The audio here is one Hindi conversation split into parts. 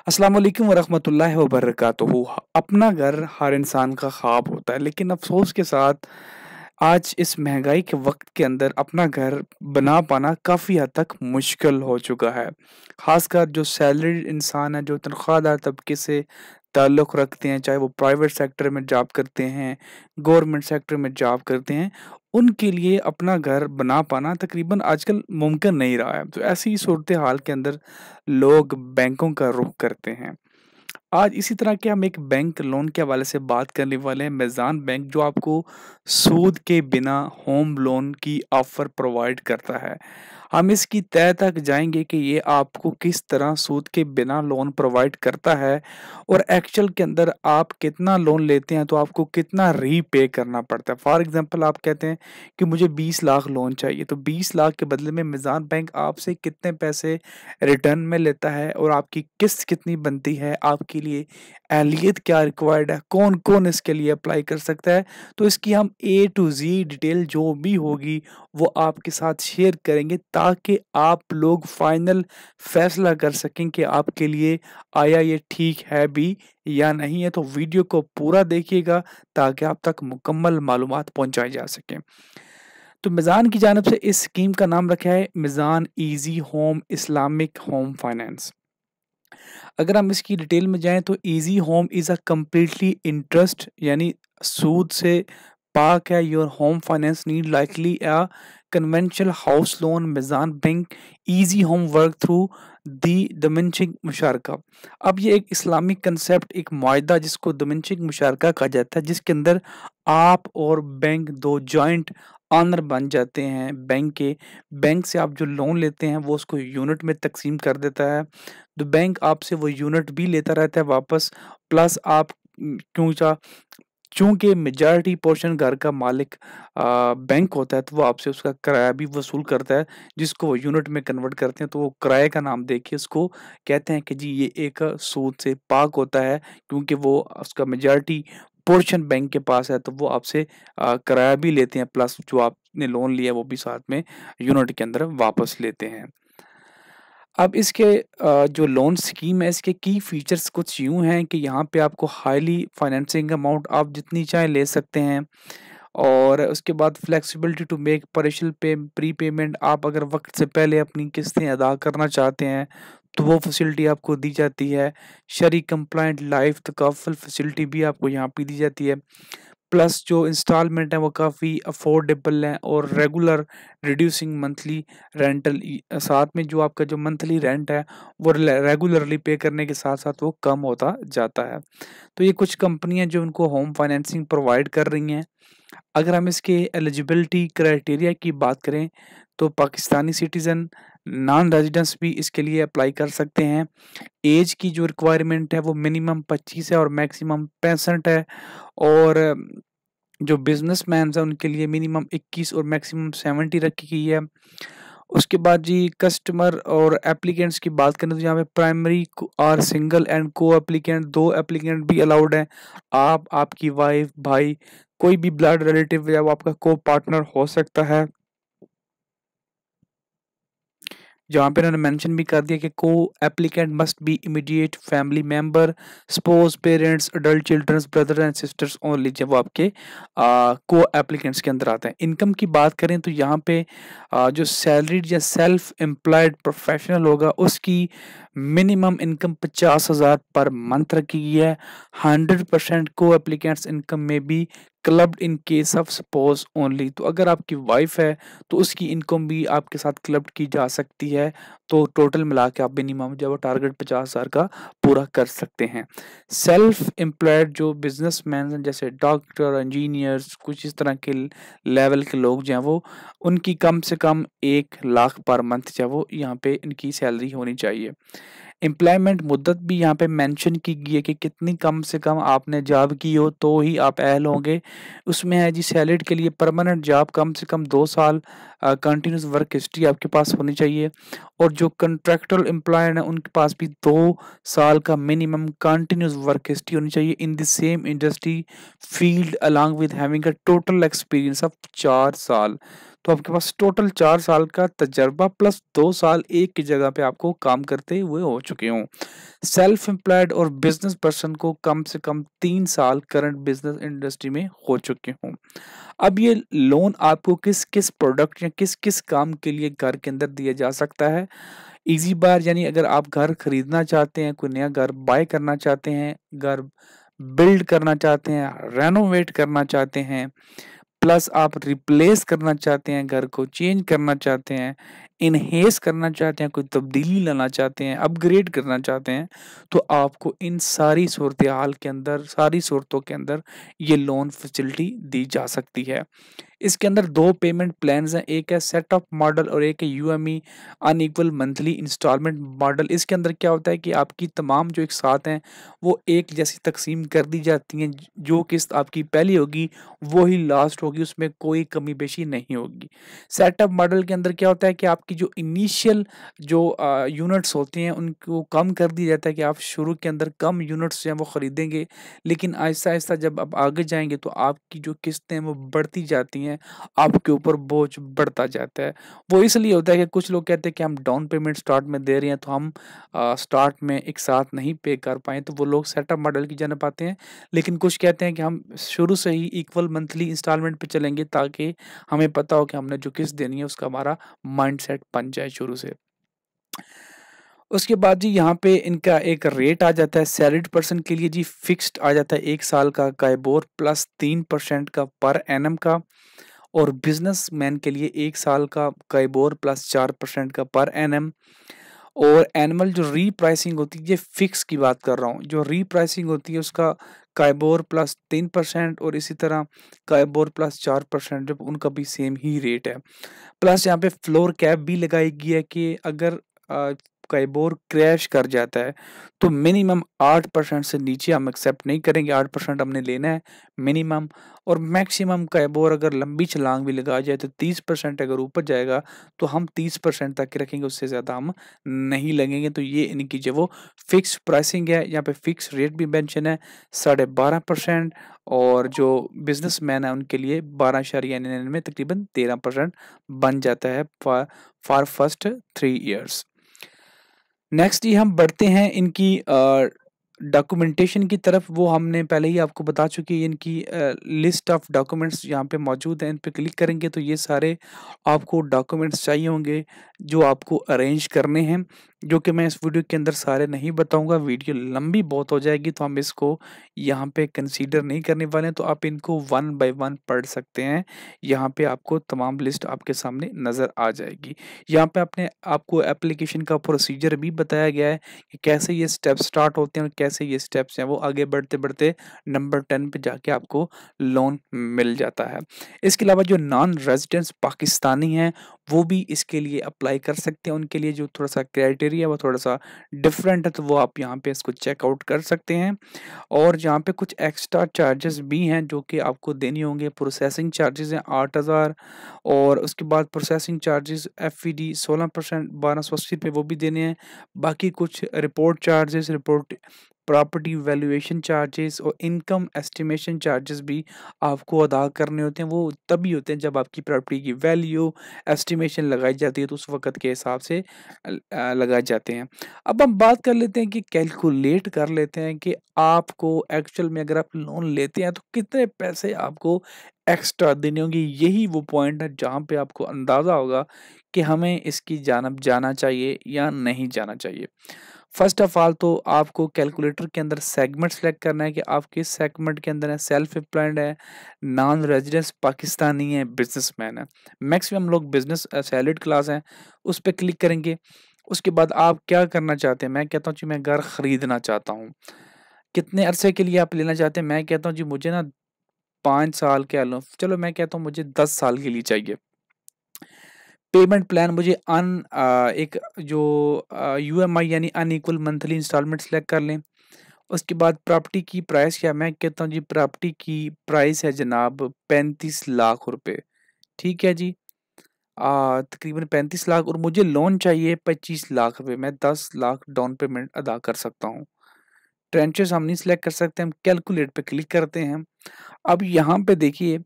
अस्सलाम वालेकुम वरहमतुल्लाहि वबरकातुहू। अपना घर हर इंसान का ख्वाब होता है, लेकिन अफ़सोस के साथ आज इस महंगाई के वक़्त के अंदर अपना घर बना पाना काफ़ी हद तक मुश्किल हो चुका है। ख़ासकर जो सैलरीड इंसान है, जो तनख्वाहदार तबके से ताल्लुक़ रखते हैं, चाहे वो प्राइवेट सेक्टर में जॉब करते हैं, गवर्नमेंट सेक्टर में जॉब करते हैं, उनके लिए अपना घर बना पाना तकरीबन आजकल मुमकिन नहीं रहा है। तो ऐसी सूरत-ए-हाल के अंदर लोग बैंकों का रुख करते हैं। आज इसी तरह के हम एक बैंक लोन के हवाले से बात करने वाले हैं, मीज़ान बैंक, जो आपको सूद के बिना होम लोन की ऑफ़र प्रोवाइड करता है। हम इसकी तह तक जाएँगे कि ये आपको किस तरह सूद के बिना लोन प्रोवाइड करता है और एक्चुअल के अंदर आप कितना लोन लेते हैं तो आपको कितना रीपे करना पड़ता है। फॉर एग्ज़ाम्पल आप कहते हैं कि मुझे 20 लाख लोन चाहिए, तो 20 लाख के बदले में मीज़ान बैंक आपसे कितने पैसे रिटर्न में लेता है और आपकी किस्त कितनी बनती है, आपके लिए एहलियत क्या रिक्वायर्ड है, कौन-कौन इसके लिए अप्लाई कर सकता है। तो इसकी हम ए टू ज़ेड डिटेल जो भी होगी वो आपके साथ शेयर करेंगे, ताकि आप लोग फाइनल फैसला कर सकें कि आपके लिए आया ये ठीक है भी या नहीं है। तो वीडियो को पूरा देखिएगा ताकि आप तक मुकम्मल मालूमात पहुँचाई जा सकें। तो मीज़ान की जानिब से इस स्कीम का नाम रखा है Meezan easy home Islamic home finance. अगर हम इसकी डिटेल में जाएँ तो easy home is a completely interest यानी सूद से पाक है। Your home finance need likely a conventional house loan. Meezan bank easy home work through the diminishing मुशारका। अब ये एक इस्लामिक कंसेप्ट, एक मुआहदा जिसको दमिनशिक मुशारका कहा जाता है, जिसके अंदर आप और बैंक 2 जॉइंट ओनर बन जाते हैं बैंक के। बैंक से आप जो लोन लेते हैं वो उसको यूनिट में तक़सीम कर देता है। तो बैंक आपसे वो यूनिट भी लेता रहता है वापस, प्लस आप चूँकि मेजॉरिटी पोर्शन घर का मालिक बैंक होता है, तो वो आपसे उसका किराया भी वसूल करता है, जिसको वो यूनिट में कन्वर्ट करते हैं। तो वो किराए का नाम देके उसको कहते हैं कि जी ये एक सूद से पाक होता है, क्योंकि वो उसका मेजॉरिटी पोर्शन बैंक के पास है, तो वो आपसे किराया भी लेते हैं, प्लस जो आपने लोन लिया है वो भी साथ में यूनिट के अंदर वापस लेते हैं। अब इसके जो लोन स्कीम है, इसके की फीचर्स कुछ यूँ हैं कि यहाँ पे आपको हाईली फाइनेंसिंग अमाउंट आप जितनी चाहें ले सकते हैं, और उसके बाद flexibility to make partial prepayment. आप अगर वक़्त से पहले अपनी किस्तें अदा करना चाहते हैं, तो वो फैसिलिटी आपको दी जाती है। शरी कंप्लायंट लाइफ तकफ़ुल फैसिलिटी भी आपको यहाँ पे दी जाती है। प्लस जो इंस्टॉलमेंट है वो काफ़ी अफोर्डेबल है और रेगुलर रिड्यूसिंग मंथली रेंटल साथ में जो आपका जो मंथली रेंट है वो रेगुलरली पे करने के साथ साथ वो कम होता जाता है। तो ये कुछ कंपनियां जो उनको होम फाइनेंसिंग प्रोवाइड कर रही हैं। अगर हम इसके एलिजिबिलिटी क्राइटेरिया की बात करें तो पाकिस्तानी सिटीज़न, नॉन रेजिडेंट्स भी इसके लिए अप्लाई कर सकते हैं। एज की जो रिक्वायरमेंट है वो मिनिमम 25 है और मैक्सिमम 65 है। और जो बिजनेसमैन हैं उनके लिए मिनिमम 21 और मैक्सिमम 70 रखी गई है। उसके बाद जी कस्टमर और एप्लीकेंट्स की बात करें तो यहाँ पे प्राइमरी और सिंगल एंड को एप्लीकेंट, 2 एप्लीकेंट भी अलाउड हैं। आप, आपकी वाइफ, भाई, कोई भी ब्लड रिलेटिव या वो आपका को पार्टनर हो सकता है। जहाँ पे उन्होंने मेंशन भी कर दिया कि को applicant must be immediate family member, spouse, parents, adult childrens, brother and sisters only, जब वो आपके को एप्लीकेंट्स के अंदर आते हैं। इनकम की बात करें तो यहाँ पे जो सैलरीड या सेल्फ एम्प्लॉयड प्रोफेशनल होगा उसकी मिनिमम इनकम 50,000 पर मंथ रखी गई है। 100% को एप्लीकेंट्स इनकम में भी clubbed in case of spouse only. तो अगर आपकी वाइफ है तो उसकी इनकम भी आपके साथ क्लब्ड की जा सकती है। तो टोटल मिला के आप मिनिमम जो है वो टारगेट 50,000 का पूरा कर सकते हैं। सेल्फ एम्प्लॉयड जो बिजनेसमैन हैं जैसे डॉक्टर, इंजीनियर्स, कुछ इस तरह के लेवल के लोग जो हैं वो, उनकी कम से कम 1 लाख पर मंथ जो है वो यहाँ पे इनकी सैलरी होनी चाहिए। एम्प्लॉयमेंट मुद्दत भी यहाँ पे मेंशन की गई है कि कितनी कम से कम आपने जॉब की हो तो ही आप अहल होंगे। उसमें है जी सैलरीड के लिए परमानेंट जॉब कम से कम 2 साल कंटिन्यूस वर्क हिस्ट्री आपके पास होनी चाहिए। और जो कॉन्ट्रैक्चुअल एम्प्लॉयड हैं उनके पास भी 2 साल का मिनिमम कंटिन्यूस वर्क हिस्ट्री होनी चाहिए in the same industry field along with having a total experience of 4 साल। तो आपके पास टोटल 4 साल का तजर्बा प्लस 2 साल एक की जगह पे आपको काम करते हुए हो चुके हों। सेल्फ एम्प्लॉयड और बिजनेस पर्सन को कम से कम 3 साल करंट बिजनेस इंडस्ट्री में हो चुके हों। अब ये लोन आपको किस-किस प्रोडक्ट या किस-किस काम के लिए घर के अंदर दिया जा सकता है? ईज़ी बार यानी अगर आप घर खरीदना चाहते हैं, कोई नया घर बाय करना चाहते हैं, घर बिल्ड करना चाहते हैं, रेनोवेट करना चाहते हैं, प्लस आप रिप्लेस करना चाहते हैं, घर को चेंज करना चाहते हैं, एनहेंस करना चाहते हैं, कोई तब्दीली लाना चाहते हैं, अपग्रेड करना चाहते हैं, तो आपको इन सारी सूरत-ए-हाल के अंदर, सारी सूरतों के अंदर ये लोन फैसिलिटी दी जा सकती है। इसके अंदर 2 पेमेंट प्लान्स हैं, एक है सेट ऑफ मॉडल और एक है यूएमई अनइक्वल मंथली इंस्टॉलमेंट मॉडल। इसके अंदर क्या होता है कि आपकी तमाम जो एक साथ हैं, वो एक जैसी तक़सीम कर दी जाती हैं। जो किस्त आपकी पहली होगी, वो ही लास्ट होगी, उसमें कोई कमी-बेशी नहीं होगी। सेट ऑफ मॉडल के अंदर क्या होता है कि आपकी जो इनिशियल जो यूनिट्स होती हैं, उनको कम कर दिया जाता है कि आप शुरू के अंदर कम यूनिट्स जो हैं, वो खरीदेंगे, लेकिन आहिस्ता-आहिस्ता जब आप आगे जाएँगे, तो आपकी जो किस्तें हैं, वो बढ़ती जाती हैं, आपके ऊपर बोझ बढ़ता जाता है। वो इसलिए होता है कि कुछ लोग कहते हैं कि हम डाउन पेमेंट स्टार्ट में दे रहे हैं, तो हम स्टार्ट में एक साथ नहीं पे कर पाएँ, तो वो लोग सेटअप मॉडल की जानिब आते हैं। लेकिन कुछ कहते हैं कि हम शुरू से ही इक्वल मंथली इंस्टॉलमेंट पे चलेंगे, ताकि हमें पता हो कि हमने जो किस्त देनी है, उसका हमारा माइंडसेट बन जाए शुरू से। उसके बाद जी यहाँ पे इनका एक रेट आ जाता है सैलरीड पर्सन के लिए जी फिक्स्ड आ जाता है 1 साल का काइबोर प्लस 3% का पर एनम का, और बिजनेसमैन के लिए 1 साल का काइबोर प्लस 4% का पर एनम। और एनुअल जो रीप्राइसिंग होती है, ये फिक्स की बात कर रहा हूँ, जो रीप्राइसिंग होती है उसका काइबोर प्लस 3% और इसी तरह काइबोर प्लस 4%, जब उनका भी सेम ही रेट है। प्लस यहाँ पे फ्लोर कैप भी लगाई गई है कि अगर काइबोर क्रैश कर जाता है, तो मिनिमम 8% से नीचे हम एक्सेप्ट नहीं करेंगे, 8% हमने लेना है मिनिमम। और मैक्सिमम काइबोर अगर लंबी छलांग भी लगा जाए तो 30% अगर ऊपर जाएगा, तो हम 30% तक ही रखेंगे, उससे ज़्यादा हम नहीं लगेंगे। तो ये इनकी जो वो फिक्स प्राइसिंग है, यहाँ पे फिक्स रेट भी मेंशन है 12.5%, और जो बिजनेसमैन है उनके लिए 12.99 तकरीबन 13% बन जाता है फॉर फर्स्ट 3 ईयर्स। नेक्स्ट ही हम बढ़ते हैं इनकी डॉक्यूमेंटेशन की तरफ। वो हमने पहले ही आपको बता चुकी है, इनकी लिस्ट ऑफ डॉक्यूमेंट्स यहाँ पे मौजूद हैं। इन पे क्लिक करेंगे तो ये सारे आपको डॉक्यूमेंट्स चाहिए होंगे जो आपको अरेंज करने हैं, जो कि मैं इस वीडियो के अंदर सारे नहीं बताऊंगा, वीडियो लंबी बहुत हो जाएगी, तो हम इसको यहाँ पे कंसीडर नहीं करने वाले हैं। तो आप इनको 1 बाय 1 पढ़ सकते हैं। यहाँ पे आपको तमाम लिस्ट आपके सामने नज़र आ जाएगी। यहाँ पे आपको एप्लीकेशन का प्रोसीजर भी बताया गया है कि कैसे ये स्टेप्स स्टार्ट होते हैं और कैसे ये स्टेप्स हैं वो आगे बढ़ते-बढ़ते नंबर 10 पे जाके आपको लोन मिल जाता है। इसके अलावा जो नॉन रेज़िडेंट्स पाकिस्तानी हैं, वो भी इसके लिए अप्लाई कर सकते हैं। उनके लिए जो थोड़ा-सा क्राइटेरिया वो थोड़ा-सा डिफरेंट है, तो वो आप यहाँ पे इसको चेक आउट कर सकते हैं। और यहाँ पे कुछ एक्स्ट्रा चार्जेस भी हैं जो कि आपको देने होंगे। प्रोसेसिंग चार्जेस हैं 8,000, और उसके बाद प्रोसेसिंग चार्जेस एफईडी 16% 1280 रुपये वो भी देने हैं। बाकी कुछ report charges, report property valuation charges और इनकम एस्टिमेशन चार्जेस भी आपको अदा करने होते हैं। वो तभी होते हैं जब आपकी प्रॉपर्टी की वैल्यू एस्टिमेशन लगाई जाती है, तो उस वक़्त के हिसाब से लगाए जाते हैं। अब हम बात कर लेते हैं कि कैलकुलेट कर लेते हैं कि आपको एक्चुअल में अगर आप लोन लेते हैं तो कितने पैसे आपको एक्स्ट्रा देने होंगे। यही वो पॉइंट है जहाँ पे आपको अंदाज़ा होगा कि हमें इसकी जानब जाना चाहिए या नहीं जाना चाहिए। फर्स्ट ऑफ ऑल तो आपको कैलकुलेटर के अंदर सेगमेंट सेलेक्ट करना है कि आप किस सेगमेंट के अंदर है, सेल्फ एम्प्लॉयड है, नॉन रेजिडेंस पाकिस्तानी है, बिजनेसमैन है। मैक्सिमम लोग बिजनेस सैलरीड क्लास हैं, उस पे क्लिक करेंगे। उसके बाद आप क्या करना चाहते हैं? मैं कहता हूँ जी मैं घर खरीदना चाहता हूँ। कितने अरसे के लिए आप लेना चाहते हैं? मैं कहता हूँ जी मुझे ना 5 साल कह लो, चलो मैं कहता हूँ मुझे 10 साल के लिए चाहिए। पेमेंट प्लान मुझे एक जो यूएमआई यानी अनइक्वल मंथली इंस्टॉलमेंट सेलेक्ट कर लें। उसके बाद प्रॉपर्टी की प्राइस क्या, मैं कहता हूँ जी प्रॉपर्टी की प्राइस है जनाब 35 लाख रुपए। ठीक है जी। तकरीबन 35 लाख, और मुझे लोन चाहिए 25 लाख रुपए। मैं 10 लाख डाउन पेमेंट अदा कर सकता हूँ। ट्रेंचेस हम नहीं सेलेक्ट कर सकते, हम कैलकुलेट पे क्लिक करते हैं। अब यहाँ पे देखिए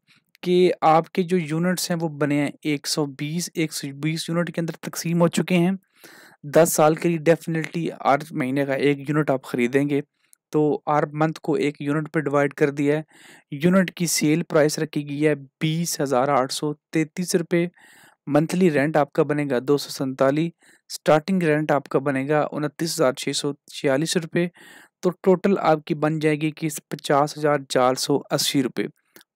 कि आपके जो यूनिट्स हैं वो बने हैं 120 यूनिट के अंदर तकसीम हो चुके हैं। 10 साल के लिए डेफ़िनेटली हर महीने का 1 यूनिट आप खरीदेंगे, तो हर मंथ को 1 यूनिट पे डिवाइड कर दिया है। यूनिट की सेल प्राइस रखी गई है ₹20,833। मंथली रेंट आपका बनेगा 247। स्टार्टिंग रेंट आपका बनेगा ₹29,646। तो टोटल आपकी बन जाएगी कि ₹50,480।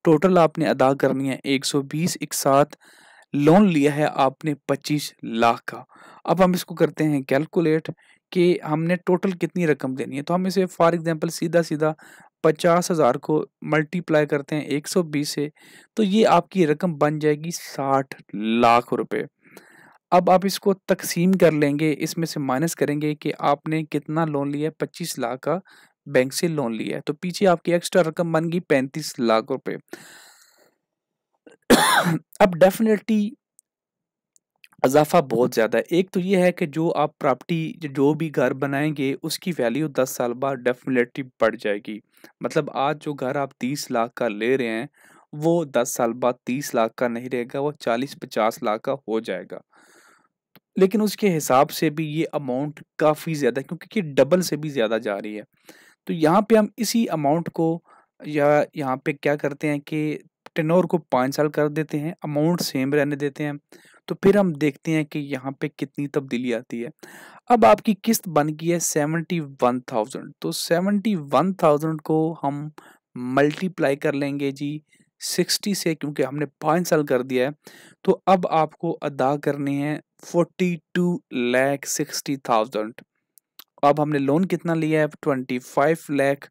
टोटल आपने अदा करनी है 120। एक साथ लोन लिया है आपने 25 लाख का। अब हम इसको करते हैं कैलकुलेट कि हमने टोटल कितनी रकम देनी है। तो हम इसे फॉर एग्जांपल सीधा-सीधा 50,000 को मल्टीप्लाई करते हैं 120 से, तो ये आपकी रकम बन जाएगी 60 लाख रुपए। अब आप इसको तक़सीम कर लेंगे, इसमें से माइनस करेंगे कि आपने कितना लोन लिया है, 25 लाख का बैंक से लोन लिया है, तो पीछे आपकी एक्स्ट्रा रकम बन गई 35 लाख रुपए। अब डेफ़िनेटली इज़ाफ़ा बहुत ज़्यादा है। एक तो ये है कि जो आप प्रॉपर्टी जो भी घर बनाएँगे उसकी वैल्यू 10 साल बाद डेफ़िनेटली बढ़ जाएगी। मतलब आज जो घर आप 30 लाख का ले रहे हैं, वो 10 साल बाद 30 लाख का नहीं रहेगा, वो 40-50 लाख का हो जाएगा। लेकिन उसके हिसाब से भी ये अमाउंट काफ़ी ज़्यादा है क्योंकि ये डबल से भी ज़्यादा जा रही है। तो यहाँ पे हम इसी अमाउंट को या यहाँ पे क्या करते हैं कि टेन्योर को 5 साल कर देते हैं, अमाउंट सेम रहने देते हैं। तो फिर हम देखते हैं कि यहाँ पे कितनी तब्दीली आती है। अब आपकी किस्त बन गई है 71,000, तो 71,000 को हम मल्टीप्लाई कर लेंगे जी 60 से, क्योंकि हमने 5 साल कर दिया है। तो अब आपको अदा करने हैं 42,60,000। अब हमने लोन कितना लिया है 25 लाख,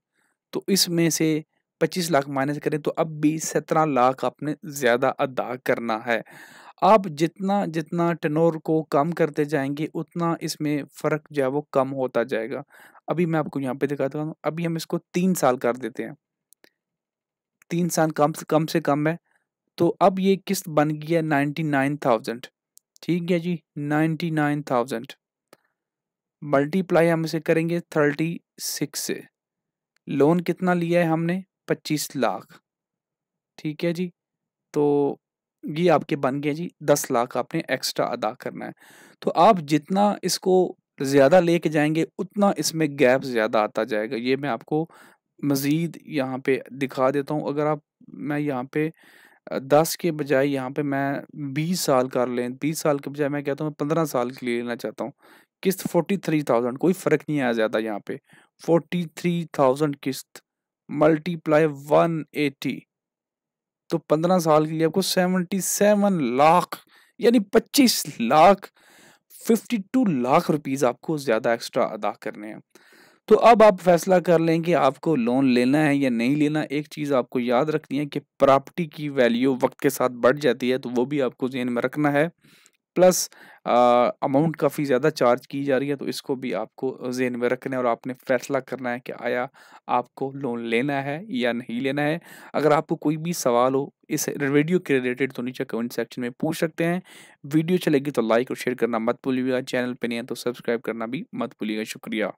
तो इसमें से 25 लाख माइनस करें तो अब भी 17 लाख आपने ज़्यादा अदा करना है। आप जितना टेन्योर को कम करते जाएँगे उतना इसमें फ़र्क जो है वो कम होता जाएगा। अभी मैं आपको यहाँ पे दिखाता हूँ, अभी हम इसको 3 साल कर देते हैं। 3 साल कम से कम है, तो अब ये किस्त बन गई है 99,000। ठीक है जी, 99,000 मल्टीप्लाई हम इसे करेंगे 36 से। लोन कितना लिया है हमने 25 लाख, ठीक है जी। तो ये आपके बन गए जी 10 लाख आपने एक्स्ट्रा अदा करना है। तो आप जितना इसको ज़्यादा लेके जाएँगे उतना इसमें गैप ज़्यादा आता जाएगा। ये मैं आपको मज़ीद यहाँ पे दिखा देता हूँ। अगर आप मैं यहाँ पे 10 के बजाय यहाँ पे मैं 20 साल कर लें, 20 साल के बजाय मैं कहता हूँ 15 साल के लिए लेना चाहता हूँ। किस्त 43,000, कोई फ़र्क नहीं आया ज़्यादा यहाँ पे। 43,000 किस्त मल्टीप्लाई 180, तो 15 साल के लिए आपको 77 लाख यानी 25 लाख 52 लाख रुपीज़ आपको ज़्यादा एक्स्ट्रा अदा करने हैं। तो अब आप फैसला कर लें कि आपको लोन लेना है या नहीं लेना। एक चीज़ आपको याद रखनी है कि प्रॉपर्टी की वैल्यू वक़्त के साथ बढ़ जाती है, तो वो भी आपको ज़हन में रखना है। प्लस अमाउंट काफ़ी ज़्यादा चार्ज की जा रही है, तो इसको भी आपको ज़हन में रखना है और आपने फ़ैसला करना है कि आया आपको लोन लेना है या नहीं लेना है। अगर आपको कोई भी सवाल हो इस वीडियो के रिलेटेड तो नीचे कमेंट सेक्शन में पूछ सकते हैं। वीडियो चलेगी तो लाइक और शेयर करना मत भूलिएगा। चैनल पे नहीं है तो सब्सक्राइब करना भी मत भूलिएगा। शुक्रिया।